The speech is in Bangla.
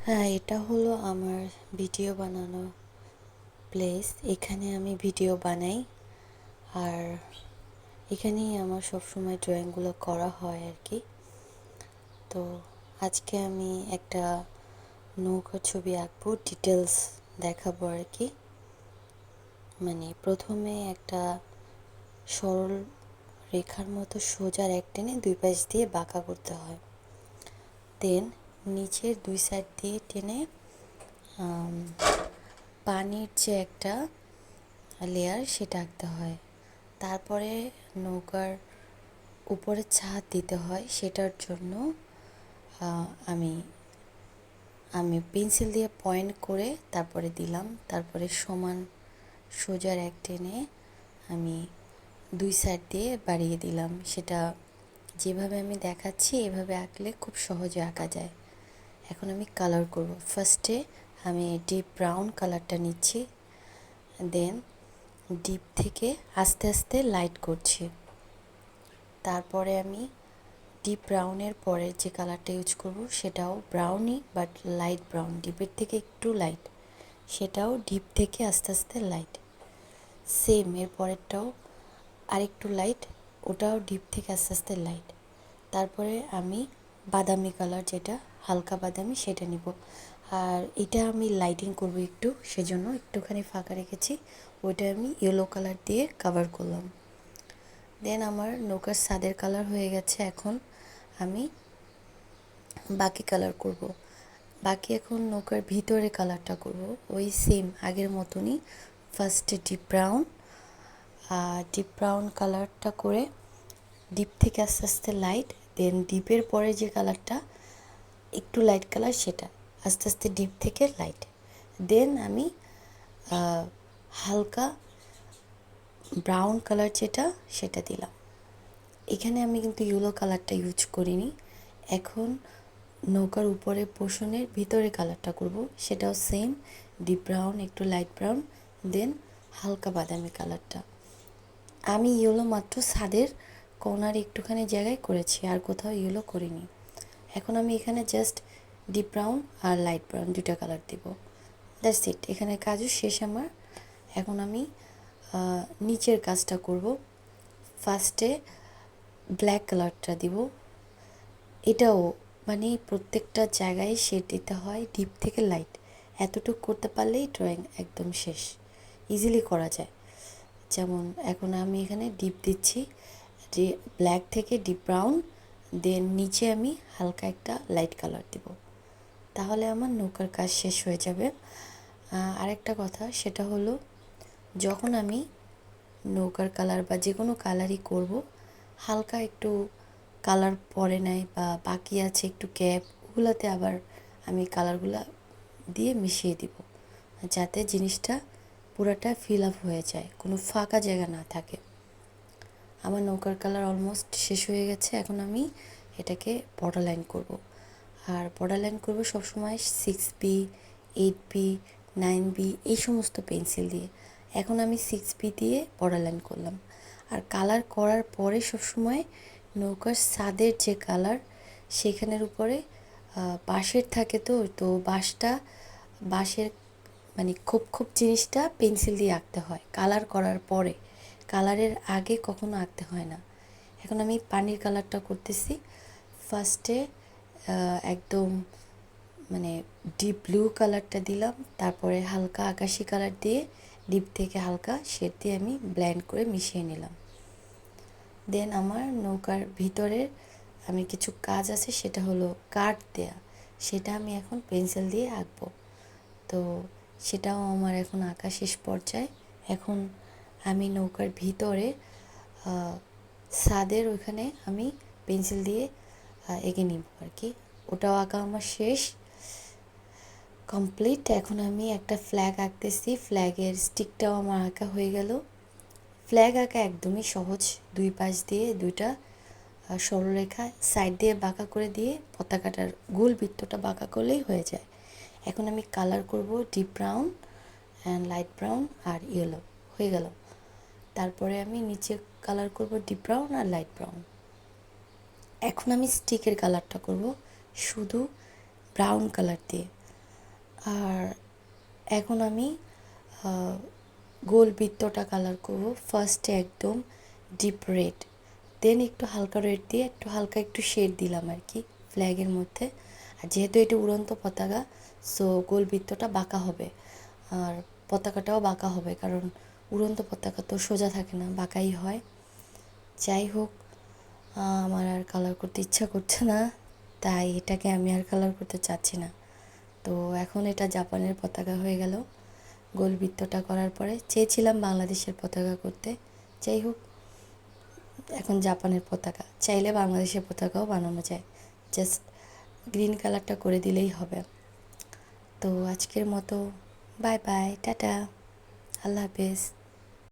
হ্যাঁ, এটা হলো আমার ভিডিও বানানো প্লেস। এখানে আমি ভিডিও বানাই, আর এখানেই আমার সবসময় ড্রয়িংগুলো করা হয় আর কি। তো আজকে আমি একটা নৌকার ছবি আঁকবো, ডিটেলস দেখাবো আর কি। মানে প্রথমে একটা সরল রেখার মতো সোজা এক টেনে দুই পাশ দিয়ে বাঁকা করতে হয়। দেন নিচের দুই সাইড দিয়ে টেনে পানির যে একটা লেয়ার সেটা আঁকতে হয়। তারপরে নৌকার উপরে ছাদ দিতে হয়, সেটার জন্য আমি আমি পেন্সিল দিয়ে পয়েন্ট করে তারপরে দিলাম। তারপরে সমান সোজার এক টেনে আমি দুই সাইড দিয়ে বাড়িয়ে দিলাম। সেটা যেভাবে আমি দেখাচ্ছি এভাবে আঁকলে খুব সহজে আঁকা যায়। এখন আমি কালার করব। ফার্স্টে আমি ডিপ ব্রাউন কালারটা নিচ্ছি, দেন ডিপ থেকে আস্তে আস্তে লাইট করছি। তারপরে আমি ডিপ ব্রাউনের পরে যে কালারটা ইউজ করব সেটাও ব্রাউনই, বাট লাইট ব্রাউন, ডিপের থেকে একটু লাইট। সেটাও ডিপ থেকে আস্তে আস্তে লাইট। সেম এর পরেরটাও আরেকটু লাইট, ওটাও ডিপ থেকে আস্তে আস্তে লাইট। তারপরে আমি বাদামি কালার, যেটা হালকা বাদামি, সেটা নিব। আর এটা আমি লাইটিং করব একটু, সেজন্য একটুখানি ফাঁকা রেখেছি। ওইটা আমি ইয়েলো কালার দিয়ে কভার করলাম। দেন আমার নৌকার ছাদের কালার হয়ে গেছে। এখন আমি বাকি কালার করব। বাকি এখন নৌকার ভিতরে কালারটা করব ওই সেম আগের মতনই। ফার্স্টে ডিপ ব্রাউন কালারটা করে ডিপ থেকে আস্তে আস্তে লাইট, দেন ডিপের পরে যে কালারটা একটু লাইট কালার, সেটা আস্তে আস্তে ডিপ থেকে লাইট। দেন আমি হালকা ব্রাউন কালার যেটা সেটা দিলাম। এখানে আমি কিন্তু ইয়েলো কালারটা ইউজ করিনি। এখন নৌকার উপরে পোষণের ভিতরে কালারটা করব, সেটাও সেম ডিপ ব্রাউন, একটু লাইট ব্রাউন, দেন হালকা বাদামি কালারটা। আমি ইয়েলো মাত্র ছাদের কর্নার একটুখানি জায়গায় করেছি, আর কোথাও ইয়েলো করিনি। এখন আমি এখানে জাস্ট ডিপ ব্রাউন আর লাইট ব্রাউন দুটা কালার দিব। দ্যাটস ইট, এখানে কাজও শেষ আমার। এখন আমি নিচের কাজটা করব। ফার্স্টে ব্ল্যাক কালারটা দিব। এটাও মানে প্রত্যেকটা জায়গায় শেড দিতে হয় ডিপ থেকে লাইট। এতটুকু করতে পারলেই ড্রয়িং একদম শেষ, ইজিলি করা যায়। যেমন এখন আমি এখানে ডিপ দিচ্ছি, যে ব্ল্যাক থেকে ডিপ ব্রাউন, দেন নিচে আমি হালকা একটা লাইট কালার দেব। তাহলে আমার নৌকার কাজ শেষ হয়ে যাবে। আরেকটা কথা, সেটা হলো যখন আমি নৌকার কালার বা যে কোনো কালারই করব, হালকা একটু কালার পরে নেয় বা বাকি আছে একটু গ্যাপ, ওগুলোতে আবার আমি কালারগুলো দিয়ে মিশিয়ে দিব, যাতে জিনিসটা পুরাটা ফিল আপ হয়ে যায়, কোনো ফাঁকা জায়গা না থাকে। আমার নৌকার কালার অলমোস্ট শেষ হয়ে গেছে। এখন আমি এটাকে বর্ডার লাইন করব। আর বর্ডার লাইন করবো সবসময় 6B, 8B, 9B এই সমস্ত পেন্সিল দিয়ে। এখন আমি 6B দিয়ে বর্ডার লাইন করলাম। আর কালার করার পরে সবসময় নৌকার ছাদের যে কালার, সেখানের উপরে বাঁশের থাকে, তো বাঁশের মানে খোপ খোপ জিনিসটা পেন্সিল দিয়ে আঁকতে হয় কালার করার পরে, কালারের আগে কখনো আঁকতে হয় না। এখন আমি পানির কালারটা করতেছি। ফার্স্টে একদম মানে ডিপ ব্লু কালারটা দিলাম, তারপরে হালকা আকাশি কালার দিয়ে ডিপ থেকে হালকা শেড দিয়ে আমি ব্লেন্ড করে মিশিয়ে নিলাম। দেন আমার নৌকার ভিতরের আমি কিছু কাজ আছে, সেটা হলো কাঠ দেয়া, সেটা আমি এখন পেন্সিল দিয়ে আঁকবো। তো সেটাও আমার এখন আঁকা শেষ পর্যায়ে। এখন আমি নৌকার ভিতরে ছাদের ওইখানে আমি পেন্সিল দিয়ে এঁকে নিব আর কি। ওটাও আঁকা আমার শেষ, কমপ্লিট। এখন আমি একটা ফ্ল্যাগ আঁকতেছি, ফ্ল্যাগের স্টিকটাও আমার আঁকা হয়ে গেল। ফ্ল্যাগ আঁকা একদমই সহজ, দুই পাশ দিয়ে দুইটা সরলরেখা সাইড দিয়ে বাঁকা করে দিয়ে পতাকাটার গোল বৃত্তটা বাঁকা করলেই হয়ে যায়। এখন আমি কালার করব deep brown and light brown আর ইয়েলো, হয়ে গেল। তারপরে আমি নিচে কালার করব ডিপ ব্রাউন আর লাইট ব্রাউন। এখন আমি স্টিকের কালারটা করব শুধু ব্রাউন কালার দিয়ে। আর এখন আমি গোল বৃত্তটা কালার করব। ফার্স্টে একদম ডিপ রেড, দেন একটু হালকা রেড দিয়ে একটু হালকা একটু শেড দিলাম আর কি ফ্ল্যাগের মধ্যে। আর যেহেতু এটা উড়ন্ত পতাকা, সো গোল বৃত্তটা বাঁকা হবে, আর পতাকাটাও বাঁকা হবে, কারণ উড়ন্ত পতাকা তো সোজা থাকে না, বাঁকাই হয়। যাই হোক, আমার আর কালার করতে ইচ্ছা করছে না, তাই এটাকে আমি আর কালার করতে চাচ্ছি না। তো এখন এটা জাপানের পতাকা হয়ে গেল। গোল বৃত্তটা করার পরে চেয়েছিলাম বাংলাদেশের পতাকা করতে, যাই হোক এখন জাপানের পতাকা। চাইলে বাংলাদেশের পতাকাও বানানো যায়, জাস্ট গ্রিন কালারটা করে দিলেই হবে। তো আজকের মতো বাই বাই, টাটা, আল্লাহ হাফেজ।